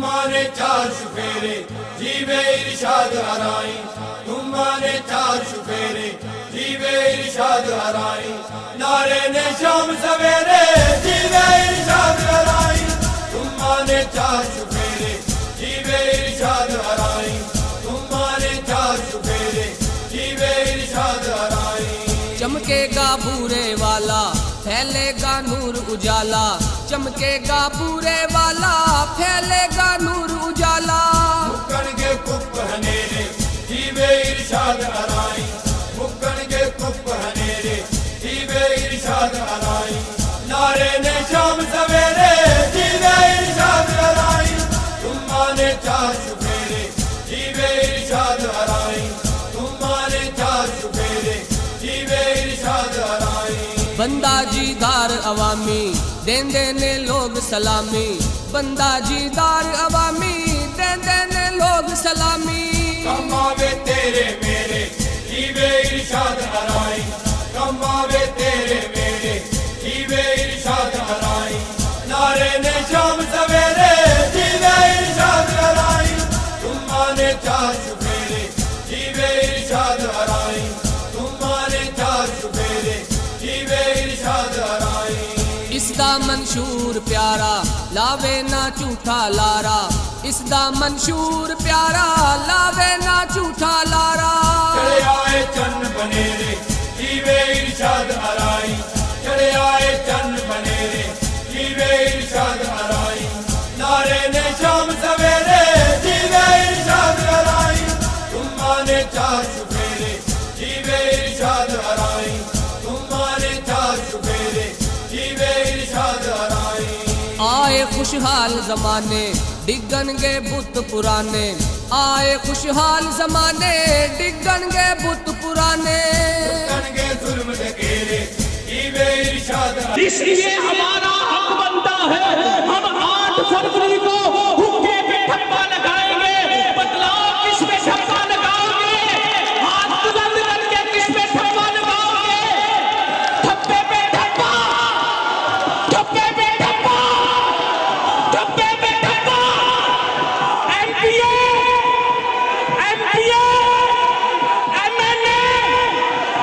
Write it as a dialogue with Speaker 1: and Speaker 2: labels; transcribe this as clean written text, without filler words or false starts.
Speaker 1: तुमाने चार शुफेरे जीवे इरशाद हराई, तुमाने चार शुफेरे जीवे इरशाद हराई, नारे ने शाम सवेरे जीवे इरशाद हराई, तुमाने चार शुफेरे जीवे इरशाद हराई, तुमाने चार शुफेरे जीवे इरशाद हराई।
Speaker 2: चमकेगा बूरे वाला फैलेगा नूर उजाला, चमकेगा बूरे वाला फैलेगा नूर उजाला।
Speaker 1: मुक्कन के कुप हनेरे जीवे इरशाद हराई, मुक्कन के कुप हनेरे जीवे इरशाद हराई, नारे ने शाम सवेरे जीवे इरशाद हराई, तुमाने चार शुफेरे जीवे इरशाद हराई, तुमाने चार शुफेरे जीवे इरशाद हराई।
Speaker 2: बंदा जीदार अवामी देंदे ने लोग सलामी, बंदा जीदार अवामी देंदे ने लोग सलामी।
Speaker 1: कमावे तेरे मेरे जीवे इरशाद हराई, कमावे तेरे मेरे जीवे इरशाद हराई, नारे ने शाम सवेरे जीवे इरशाद हराई, तुमाने चार शुफेरे जीवे इरशाद हराई, तुमाने चार शुफेरे जीवे इरशाद हराई।
Speaker 2: इसदा मंशूर प्यारा लावे ना झूठा लारा, इसदा मंशूर प्यारा लावे ना झूठा लारा।
Speaker 1: चढ़े आए चन्न बनेरे जीवे इरशाद हराई, चढ़े आए चन्न बनेरे जीवे इरशाद हराई, नारे ने शाम सवेरे जीवे इरशाद हराई, तुमाने चार शुफेरे जीवे इरशाद हराई, तुमाने चार शुफेरे जीवे इरशाद हराई।
Speaker 2: आए खुशहाल जमाने डिगनगे बुत पुराने, आए खुशहाल जमाने डिगनगे बुत पुराने।
Speaker 1: जुल्म दे घेरे जीवे इरशाद हराई।
Speaker 3: इसलिए हमारा